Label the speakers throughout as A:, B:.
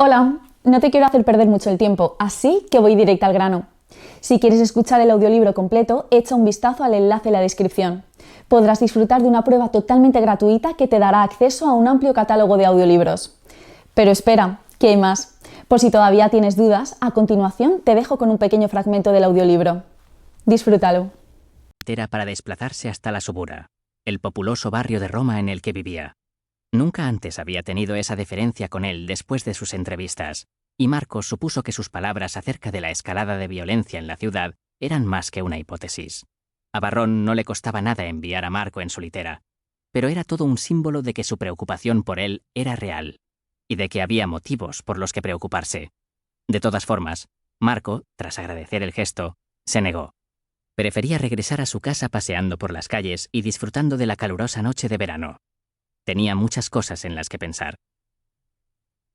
A: Hola, no te quiero hacer perder mucho el tiempo, así que voy directa al grano. Si quieres escuchar el audiolibro completo, echa un vistazo al enlace en la descripción. Podrás disfrutar de una prueba totalmente gratuita que te dará acceso a un amplio catálogo de audiolibros. Pero espera, que hay más. Por si todavía tienes dudas, a continuación te dejo con un pequeño fragmento del audiolibro. Disfrútalo.
B: Para desplazarse hasta la Subura, el populoso barrio de Roma en el que vivía. Nunca antes había tenido esa deferencia con él después de sus entrevistas, y Marco supuso que sus palabras acerca de la escalada de violencia en la ciudad eran más que una hipótesis. A Varrón no le costaba nada enviar a Marco en su litera, pero era todo un símbolo de que su preocupación por él era real, y de que había motivos por los que preocuparse. De todas formas, Marco, tras agradecer el gesto, se negó. Prefería regresar a su casa paseando por las calles y disfrutando de la calurosa noche de verano. Tenía muchas cosas en las que pensar.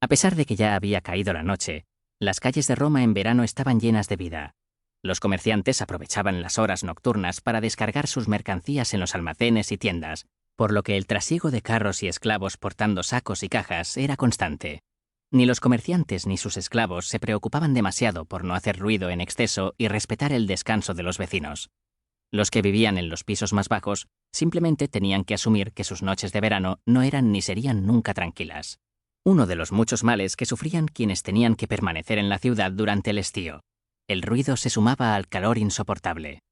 B: A pesar de que ya había caído la noche, las calles de Roma en verano estaban llenas de vida. Los comerciantes aprovechaban las horas nocturnas para descargar sus mercancías en los almacenes y tiendas, por lo que el trasiego de carros y esclavos portando sacos y cajas era constante. Ni los comerciantes ni sus esclavos se preocupaban demasiado por no hacer ruido en exceso y respetar el descanso de los vecinos. Los que vivían en los pisos más bajos simplemente tenían que asumir que sus noches de verano no eran ni serían nunca tranquilas. Uno de los muchos males que sufrían quienes tenían que permanecer en la ciudad durante el estío. El ruido se sumaba al calor insoportable.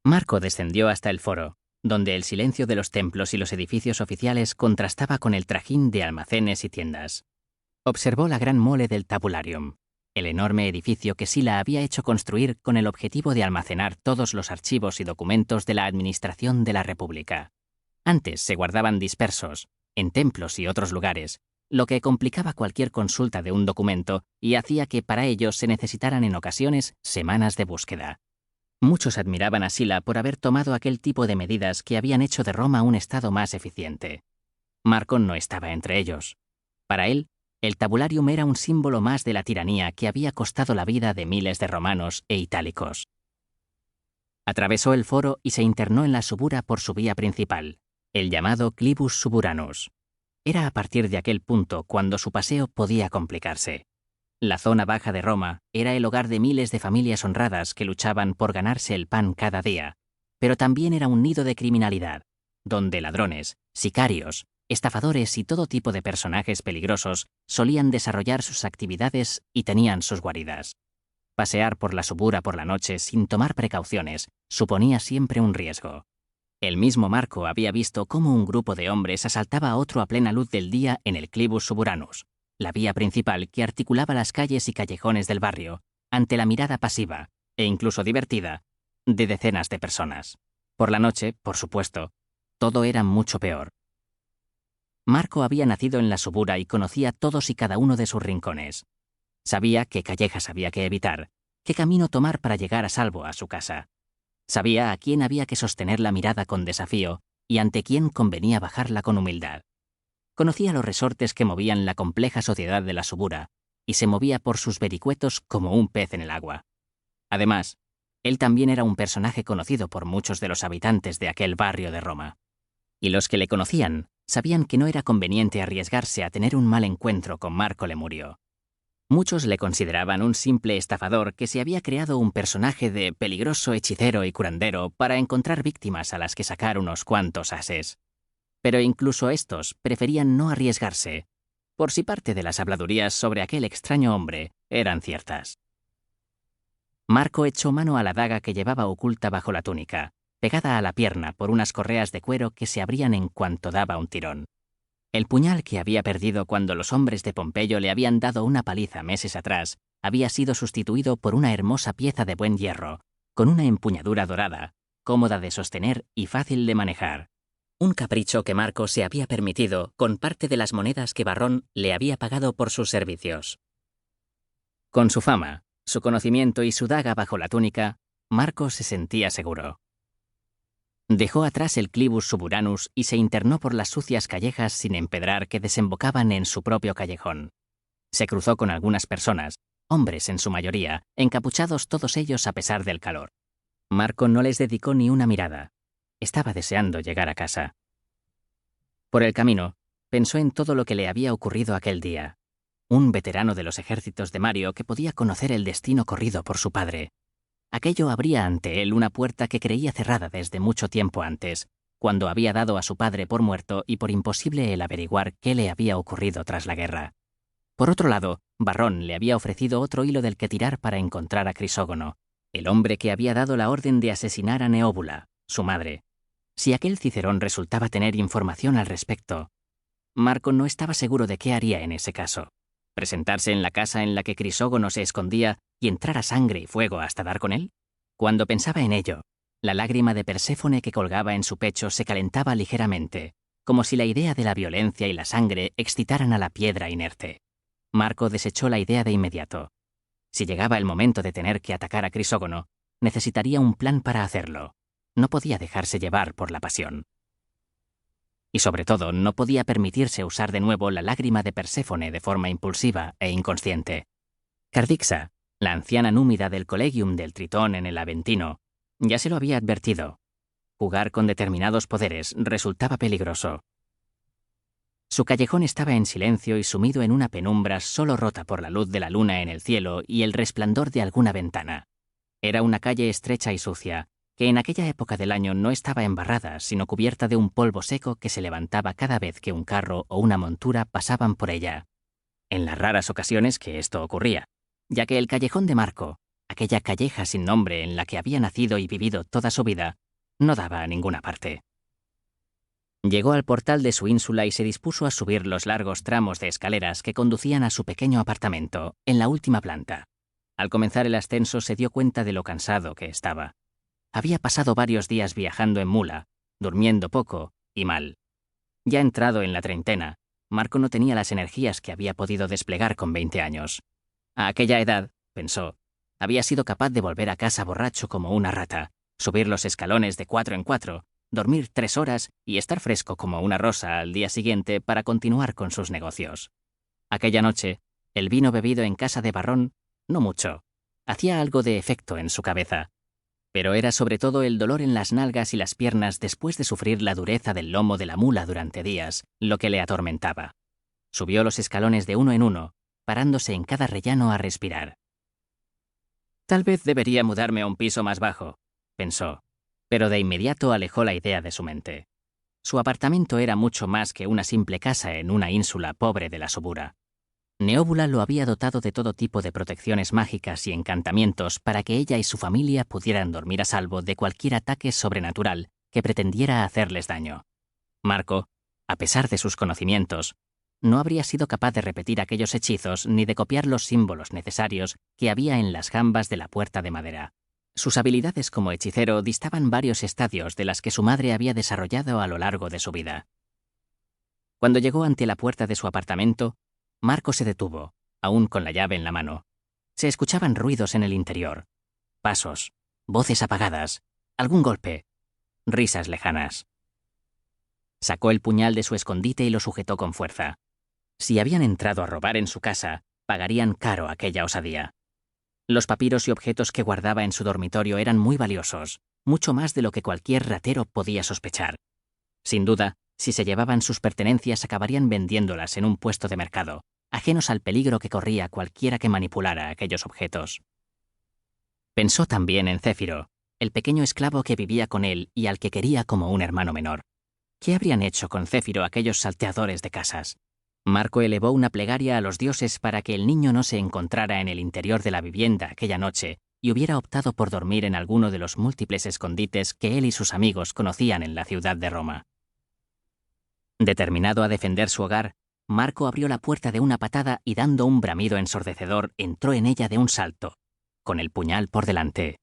B: Marco descendió hasta el foro, donde el silencio de los templos y los edificios oficiales contrastaba con el trajín de almacenes y tiendas. Observó la gran mole del Tabularium, el enorme edificio que Sila había hecho construir con el objetivo de almacenar todos los archivos y documentos de la administración de la República. Antes se guardaban dispersos, en templos y otros lugares, lo que complicaba cualquier consulta de un documento y hacía que para ello se necesitaran en ocasiones semanas de búsqueda. Muchos admiraban a Sila por haber tomado aquel tipo de medidas que habían hecho de Roma un estado más eficiente. Marco no estaba entre ellos. Para él, el tabularium era un símbolo más de la tiranía que había costado la vida de miles de romanos e itálicos. Atravesó el foro y se internó en la Subura por su vía principal, el llamado Clivus Suburanus. Era a partir de aquel punto cuando su paseo podía complicarse. La zona baja de Roma era el hogar de miles de familias honradas que luchaban por ganarse el pan cada día, pero también era un nido de criminalidad, donde ladrones, sicarios, estafadores y todo tipo de personajes peligrosos solían desarrollar sus actividades y tenían sus guaridas. Pasear por la Subura por la noche sin tomar precauciones suponía siempre un riesgo. El mismo Marco había visto cómo un grupo de hombres asaltaba a otro a plena luz del día en el Clivus Suburanus, la vía principal que articulaba las calles y callejones del barrio, ante la mirada pasiva, e incluso divertida, de decenas de personas. Por la noche, por supuesto, todo era mucho peor. Marco había nacido en la Subura y conocía todos y cada uno de sus rincones. Sabía qué callejas había que evitar, qué camino tomar para llegar a salvo a su casa. Sabía a quién había que sostener la mirada con desafío y ante quién convenía bajarla con humildad. Conocía los resortes que movían la compleja sociedad de la Subura y se movía por sus vericuetos como un pez en el agua. Además, él también era un personaje conocido por muchos de los habitantes de aquel barrio de Roma. Y los que le conocían sabían que no era conveniente arriesgarse a tener un mal encuentro con Marco Lemurio. Muchos le consideraban un simple estafador que se había creado un personaje de peligroso hechicero y curandero para encontrar víctimas a las que sacar unos cuantos ases. Pero incluso estos preferían no arriesgarse, por si parte de las habladurías sobre aquel extraño hombre eran ciertas. Marco echó mano a la daga que llevaba oculta bajo la túnica, pegada a la pierna por unas correas de cuero que se abrían en cuanto daba un tirón. El puñal que había perdido cuando los hombres de Pompeyo le habían dado una paliza meses atrás había sido sustituido por una hermosa pieza de buen hierro, con una empuñadura dorada, cómoda de sostener y fácil de manejar. Un capricho que Marco se había permitido con parte de las monedas que Varrón le había pagado por sus servicios. Con su fama, su conocimiento y su daga bajo la túnica, Marco se sentía seguro. Dejó atrás el Clivus Suburanus y se internó por las sucias callejas sin empedrar que desembocaban en su propio callejón. Se cruzó con algunas personas, hombres en su mayoría, encapuchados todos ellos a pesar del calor. Marco no les dedicó ni una mirada. Estaba deseando llegar a casa. Por el camino, pensó en todo lo que le había ocurrido aquel día. un veterano de los ejércitos de Mario que podía conocer el destino corrido por su padre. Aquello abría ante él una puerta que creía cerrada desde mucho tiempo antes, cuando había dado a su padre por muerto y por imposible el averiguar qué le había ocurrido tras la guerra. Por otro lado, Varrón le había ofrecido otro hilo del que tirar para encontrar a Crisógono, el hombre que había dado la orden de asesinar a Neóbula, su madre. Si aquel Cicerón resultaba tener información al respecto, Marco no estaba seguro de qué haría en ese caso. ¿Presentarse en la casa en la que Crisógono se escondía y entrar a sangre y fuego hasta dar con él? Cuando pensaba en ello, la lágrima de Perséfone que colgaba en su pecho se calentaba ligeramente, como si la idea de la violencia y la sangre excitaran a la piedra inerte. Marco desechó la idea de inmediato. Si llegaba el momento de tener que atacar a Crisógono, necesitaría un plan para hacerlo. No podía dejarse llevar por la pasión. Y sobre todo, no podía permitirse usar de nuevo la lágrima de Perséfone de forma impulsiva e inconsciente. Cardixa, la anciana númida del Collegium del Tritón en el Aventino, ya se lo había advertido. Jugar con determinados poderes resultaba peligroso. Su callejón estaba en silencio y sumido en una penumbra solo rota por la luz de la luna en el cielo y el resplandor de alguna ventana. Era una calle estrecha y sucia, que en aquella época del año no estaba embarrada, sino cubierta de un polvo seco que se levantaba cada vez que un carro o una montura pasaban por ella. En las raras ocasiones que esto ocurría, ya que el callejón de Marco, aquella calleja sin nombre en la que había nacido y vivido toda su vida, no daba a ninguna parte. Llegó al portal de su ínsula y se dispuso a subir los largos tramos de escaleras que conducían a su pequeño apartamento, en la última planta. Al comenzar el ascenso se dio cuenta de lo cansado que estaba. Había pasado varios días viajando en mula, durmiendo poco y mal. Ya entrado en la treintena, Marco no tenía las energías que había podido desplegar con 20 años. A aquella edad, pensó, había sido capaz de volver a casa borracho como una rata, subir los escalones de 4 en 4, dormir 3 horas y estar fresco como una rosa al día siguiente para continuar con sus negocios. Aquella noche, el vino bebido en casa de Varrón, no mucho, hacía algo de efecto en su cabeza, pero era sobre todo el dolor en las nalgas y las piernas después de sufrir la dureza del lomo de la mula durante días, lo que le atormentaba. Subió los escalones de uno en uno, parándose en cada rellano a respirar. Tal vez debería mudarme a un piso más bajo, pensó, pero de inmediato alejó la idea de su mente. Su apartamento era mucho más que una simple casa en una ínsula pobre de la Subura. Neóbula lo había dotado de todo tipo de protecciones mágicas y encantamientos para que ella y su familia pudieran dormir a salvo de cualquier ataque sobrenatural que pretendiera hacerles daño. Marco, a pesar de sus conocimientos, no habría sido capaz de repetir aquellos hechizos ni de copiar los símbolos necesarios que había en las jambas de la puerta de madera. Sus habilidades como hechicero distaban varios estadios de las que su madre había desarrollado a lo largo de su vida. Cuando llegó ante la puerta de su apartamento, Marco se detuvo, aún con la llave en la mano. Se escuchaban ruidos en el interior. Pasos, voces apagadas, algún golpe, risas lejanas. Sacó el puñal de su escondite y lo sujetó con fuerza. Si habían entrado a robar en su casa, pagarían caro aquella osadía. Los papiros y objetos que guardaba en su dormitorio eran muy valiosos, mucho más de lo que cualquier ratero podía sospechar. Sin duda, si se llevaban sus pertenencias acabarían vendiéndolas en un puesto de mercado, ajenos al peligro que corría cualquiera que manipulara aquellos objetos. Pensó también en Céfiro, el pequeño esclavo que vivía con él y al que quería como un hermano menor. ¿Qué habrían hecho con Céfiro aquellos salteadores de casas? Marco elevó una plegaria a los dioses para que el niño no se encontrara en el interior de la vivienda aquella noche y hubiera optado por dormir en alguno de los múltiples escondites que él y sus amigos conocían en la ciudad de Roma. Determinado a defender su hogar, Marco abrió la puerta de una patada y dando un bramido ensordecedor entró en ella de un salto, con el puñal por delante.